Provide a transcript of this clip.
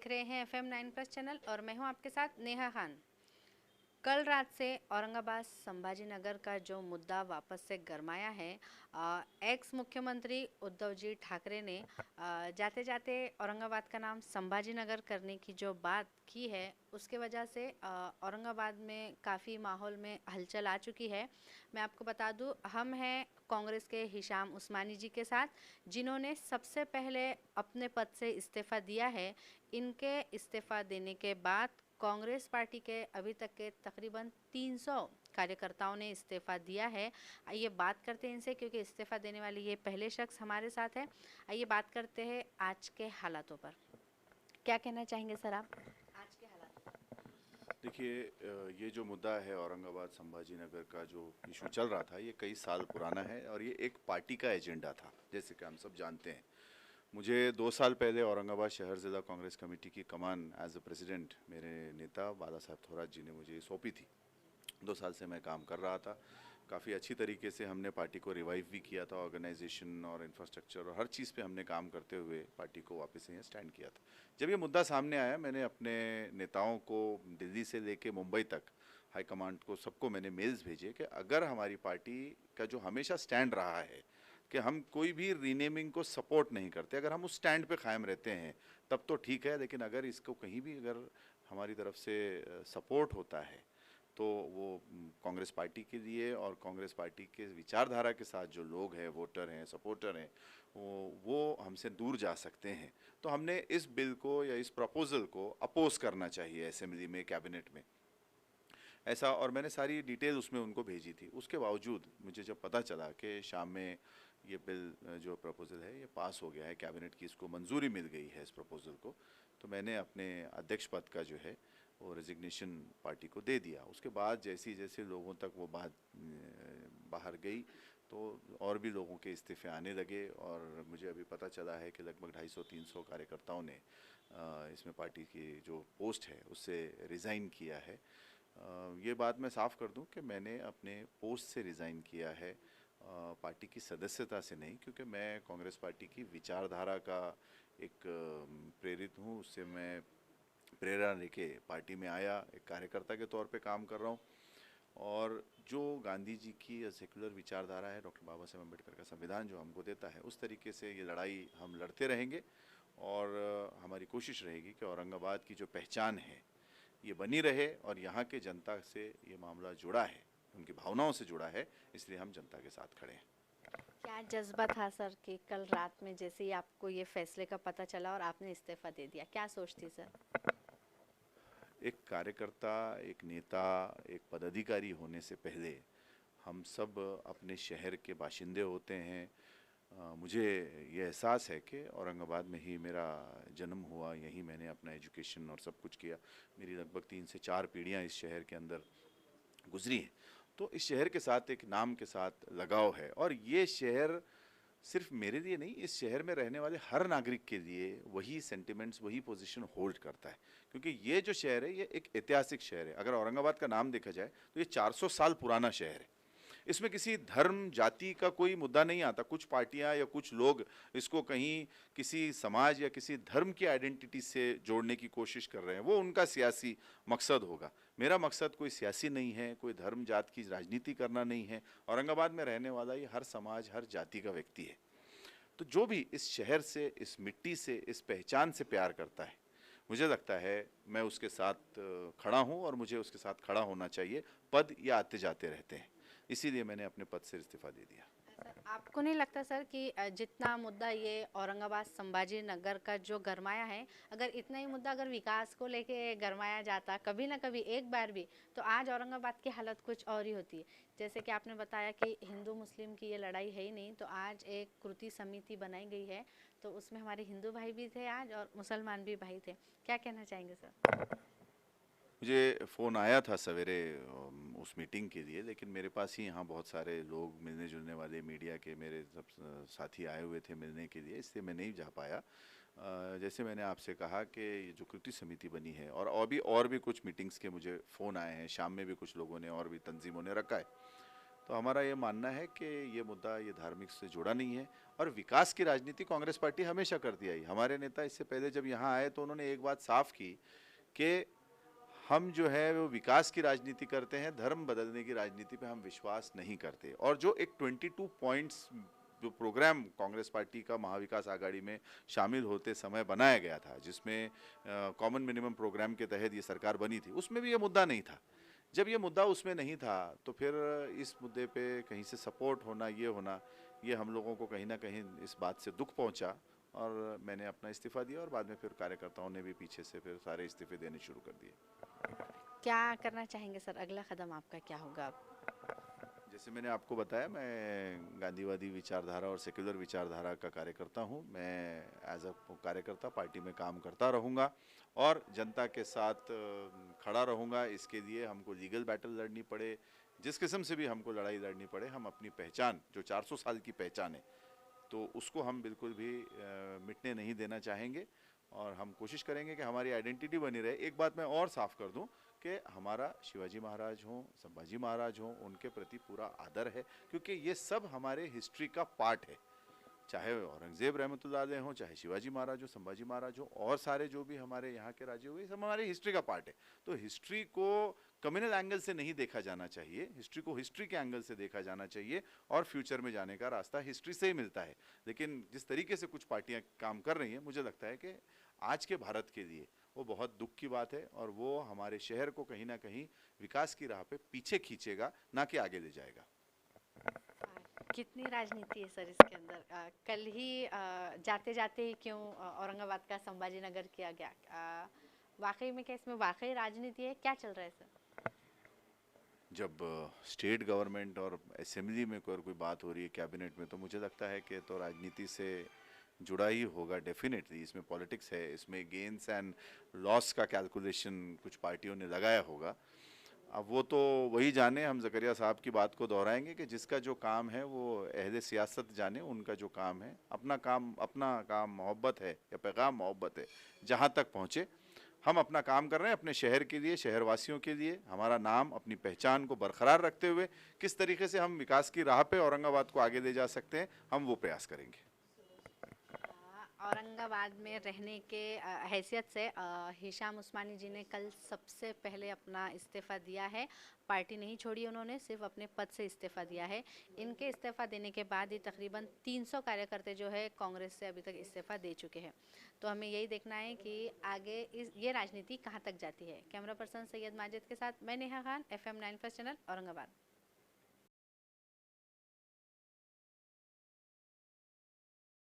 देख रहे हैं FM9+ चैनल और मैं हूं आपके साथ नेहा खान। कल रात से औरंगाबाद संभाजी नगर का जो मुद्दा वापस से गरमाया है, एक्स मुख्यमंत्री उद्धव जी ठाकरे ने जाते जाते औरंगाबाद का नाम संभाजी नगर करने की जो बात की है, उसके वजह से औरंगाबाद में काफ़ी माहौल में हलचल आ चुकी है। मैं आपको बता दूं, हम हैं कांग्रेस के हिशाम उस्मानी जी के साथ, जिन्होंने सबसे पहले अपने पद से इस्तीफ़ा दिया है। इनके इस्तीफ़ा देने के बाद कांग्रेस पार्टी के अभी तक के तकरीबन 300 कार्यकर्ताओं ने इस्तीफ़ा दिया है। आइए बात करते हैं इनसे, क्योंकि इस्तीफ़ा देने वाले ये पहले शख्स हमारे साथ है। आइए बात करते हैं आज के हालातों पर। क्या कहना चाहेंगे सर आप आज के हालात? देखिए, ये जो मुद्दा है औरंगाबाद संभाजी नगर का जो इशू चल रहा था, ये कई साल पुराना है और ये एक पार्टी का एजेंडा था, जैसे कि हम सब जानते हैं। मुझे 2 साल पहले औरंगाबाद शहर ज़िला कांग्रेस कमेटी की कमान एज अ प्रेसिडेंट मेरे नेता बाला साहब थोराट जी ने मुझे सौंपी थी। 2 साल से मैं काम कर रहा था। काफ़ी अच्छी तरीके से हमने पार्टी को रिवाइव भी किया था, ऑर्गेनाइजेशन और इंफ्रास्ट्रक्चर और हर चीज़ पे हमने काम करते हुए पार्टी को वापस से यहाँ स्टैंड किया था। जब ये मुद्दा सामने आया, मैंने अपने नेताओं को दिल्ली से लेके मुंबई तक हाईकमांड को सबको मैंने मेल्स भेजे कि अगर हमारी पार्टी का जो हमेशा स्टैंड रहा है कि हम कोई भी रीनेमिंग को सपोर्ट नहीं करते, अगर हम उस स्टैंड पे कायम रहते हैं तब तो ठीक है, लेकिन अगर इसको कहीं भी अगर हमारी तरफ से सपोर्ट होता है तो वो कांग्रेस पार्टी के लिए और कांग्रेस पार्टी के विचारधारा के साथ जो लोग हैं, वोटर हैं, सपोर्टर हैं, वो हमसे दूर जा सकते हैं। तो हमने इस बिल को या इस प्रपोज़ल को अपोज करना चाहिए असेंबली में, कैबिनेट में, ऐसा। और मैंने सारी डिटेल उसमें उनको भेजी थी। उसके बावजूद मुझे जब पता चला कि शाम में ये बिल जो प्रपोज़ल है ये पास हो गया है, कैबिनेट की इसको मंजूरी मिल गई है इस प्रपोज़ल को, तो मैंने अपने अध्यक्ष पद का जो है वो रेजिग्नेशन पार्टी को दे दिया। उसके बाद जैसी जैसे लोगों तक वो बात बाहर गई तो और भी लोगों के इस्तीफ़े आने लगे और मुझे अभी पता चला है कि लगभग 250-300 कार्यकर्ताओं ने इसमें पार्टी की जो पोस्ट है उससे रिज़ाइन किया है। ये बात मैं साफ कर दूं कि मैंने अपने पोस्ट से रिज़ाइन किया है, पार्टी की सदस्यता से नहीं, क्योंकि मैं कांग्रेस पार्टी की विचारधारा का एक प्रेरित हूँ। उससे मैं प्रेरणा लेके पार्टी में आया, एक कार्यकर्ता के तौर पे काम कर रहा हूँ। और जो गांधी जी की सेकुलर विचारधारा है, डॉक्टर बाबा साहेब अम्बेडकर का संविधान जो हमको देता है, उस तरीके से ये लड़ाई हम लड़ते रहेंगे। और हमारी कोशिश रहेगी कि औरंगाबाद की जो पहचान है ये बनी रहे और यहाँ के जनता से ये मामला जुड़ा है, उनकी भावनाओं से जुड़ा है, इसलिए हम जनता के साथ खड़े हैं। क्या जज्बा था सर कि कल रात में जैसे ही आपको ये फैसले का पता चला और आपने इस्तीफ़ा दे दिया, क्या सोच थी सर? एक कार्यकर्ता, एक नेता, एक पदाधिकारी होने से पहले हम सब अपने शहर के बाशिंदे होते हैं। मुझे ये एहसास है कि औरंगाबाद में ही मेरा जन्म हुआ, यहीं मैंने अपना एजुकेशन और सब कुछ किया। मेरी लगभग 3 से 4 पीढ़ियाँ इस शहर के अंदर गुजरी हैं। तो इस शहर के साथ एक नाम के साथ लगाव है और ये शहर सिर्फ मेरे लिए नहीं, इस शहर में रहने वाले हर नागरिक के लिए वही सेंटिमेंट्स, वही पोजीशन होल्ड करता है। क्योंकि ये जो शहर है ये एक ऐतिहासिक शहर है। अगर औरंगाबाद का नाम देखा जाए तो ये 400 साल पुराना शहर है। इसमें किसी धर्म जाति का कोई मुद्दा नहीं आता। कुछ पार्टियां या कुछ लोग इसको कहीं किसी समाज या किसी धर्म की आइडेंटिटी से जोड़ने की कोशिश कर रहे हैं, वो उनका सियासी मकसद होगा। मेरा मकसद कोई सियासी नहीं है, कोई धर्म जात की राजनीति करना नहीं है। औरंगाबाद में रहने वाला ये हर समाज, हर जाति का व्यक्ति है। तो जो भी इस शहर से, इस मिट्टी से, इस पहचान से प्यार करता है, मुझे लगता है मैं उसके साथ खड़ा हूँ और मुझे उसके साथ खड़ा होना चाहिए। पद या आते जाते रहते हैं, इसीलिए मैंने अपने पद से इस्तीफा दे दिया। सर, आपको नहीं लगता सर कि जितना मुद्दा ये औरंगाबाद संभाजी नगर का जो गरमाया है, अगर इतना ही मुद्दा अगर विकास को लेके गरमाया जाता कभी ना कभी एक बार भी, तो आज औरंगाबाद की हालत कुछ और ही होती है। जैसे कि आपने बताया कि हिंदू मुस्लिम की ये लड़ाई है ही नहीं, तो आज एक कृति समिति बनाई गई है, तो उसमें हमारे हिंदू भाई भी थे आज और मुसलमान भी भाई थे। क्या कहना चाहेंगे सर? मुझे फ़ोन आया था सवेरे उस मीटिंग के लिए, लेकिन मेरे पास ही यहाँ बहुत सारे लोग मिलने जुलने वाले मीडिया के मेरे सब साथी आए हुए थे मिलने के लिए, इसलिए मैं नहीं जा पाया। जैसे मैंने आपसे कहा कि ये जो कृति समिति बनी है और भी कुछ मीटिंग्स के मुझे फ़ोन आए हैं, शाम में भी कुछ लोगों ने और भी तंजीमों ने रखा है। तो हमारा ये मानना है कि ये मुद्दा ये धार्मिक से जुड़ा नहीं है और विकास की राजनीति कांग्रेस पार्टी हमेशा करती आई। हमारे नेता इससे पहले जब यहाँ आए तो उन्होंने एक बात साफ की कि हम जो है वो विकास की राजनीति करते हैं, धर्म बदलने की राजनीति पे हम विश्वास नहीं करते। और जो एक 22 पॉइंट्स जो प्रोग्राम कांग्रेस पार्टी का महाविकास आघाड़ी में शामिल होते समय बनाया गया था, जिसमें कॉमन मिनिमम प्रोग्राम के तहत ये सरकार बनी थी, उसमें भी ये मुद्दा नहीं था। जब ये मुद्दा उसमें नहीं था तो फिर इस मुद्दे पे कहीं से सपोर्ट होना, ये होना, ये हम लोगों को कहीं ना कहीं इस बात से दुख पहुंचा और मैंने अपना इस्तीफा दिया और बाद में फिर कार्यकर्ताओं ने भी पीछे से फिर सारे इस्तीफे देने शुरू कर दिए। क्या करना चाहेंगे सर, अगला कदम आपका क्या होगा अब? जैसे मैंने आपको बताया, मैं गांधीवादी विचारधारा और सेक्युलर विचारधारा का कार्यकर्ता हूँ। मैं एज अ कार्यकर्ता पार्टी में काम करता रहूँगा और जनता के साथ खड़ा रहूँगा। इसके लिए हमको लीगल बैटल लड़नी पड़े, जिस किस्म से भी हमको लड़ाई लड़नी पड़े, हम अपनी पहचान जो 400 साल की पहचान है तो उसको हम बिल्कुल भी मिटने नहीं देना चाहेंगे और हम कोशिश करेंगे कि हमारी आइडेंटिटी बनी रहे। एक बात मैं और साफ कर दूं कि हमारा शिवाजी महाराज हों, संभाजी महाराज हों, उनके प्रति पूरा आदर है, क्योंकि ये सब हमारे हिस्ट्री का पार्ट है। चाहे औरंगजेब रहमतुल्लाह अलैह हों, चाहे शिवाजी महाराज हो, संभाजी महाराज हो, और सारे जो भी हमारे यहाँ के राजे हुए, सब हमारी हिस्ट्री का पार्ट है। तो हिस्ट्री को कम्युनल एंगल से नहीं देखा जाना चाहिए, हिस्ट्री को हिस्ट्री के एंगल से देखा जाना चाहिए और फ्यूचर में जाने का रास्ता हिस्ट्री से ही मिलता है। लेकिन जिस तरीके से कुछ पार्टियां काम कर रही हैं, मुझे लगता है कि आज के भारत के लिए वो बहुत दुख की बात है और वो हमारे शहर को कहीं ना कहीं विकास की राह पे पीछे खींचेगा, ना कि आगे ले जाएगा। कितनी राजनीति है सर इसके अंदर? कल ही जाते जाते ही क्यों औरंगाबाद का संभाजी नगर किया गया? वाकई में क्या इसमें वाकई राजनीति है? क्या चल रहा है सर? जब स्टेट गवर्नमेंट और असेंबली में कोई बात हो रही है कैबिनेट में, तो मुझे लगता है कि तो राजनीति से जुड़ा ही होगा डेफिनेटली। इसमें पॉलिटिक्स है, इसमें गेन्स एंड लॉस का कैलकुलेशन कुछ पार्टियों ने लगाया होगा। अब वो तो वही जाने, हम ज़करिया साहब की बात को दोहराएंगे कि जिसका जो काम है वो अहले सियासत जाने, उनका जो काम है, अपना काम मोहब्बत है या पैगाम मोहब्बत है, जहाँ तक पहुँचे। हम अपना काम कर रहे हैं अपने शहर के लिए, शहरवासियों के लिए, हमारा नाम, अपनी पहचान को बरकरार रखते हुए किस तरीके से हम विकास की राह पे औरंगाबाद को आगे ले जा सकते हैं, हम वो प्रयास करेंगे। औरंगाबाद में रहने के हैसियत से हिशाम उस्मानी जी ने कल सबसे पहले अपना इस्तीफ़ा दिया है। पार्टी नहीं छोड़ी उन्होंने, सिर्फ अपने पद से इस्तीफ़ा दिया है। इनके इस्तीफ़ा देने के बाद ही तकरीबन 300 कार्यकर्ता जो है कांग्रेस से अभी तक इस्तीफ़ा दे चुके हैं। तो हमें यही देखना है कि आगे ये राजनीति कहाँ तक जाती है। कैमरा पर्सन सैयद माजिद के साथ मैं Neha Khan, FM 9 first channel, Aurangabad.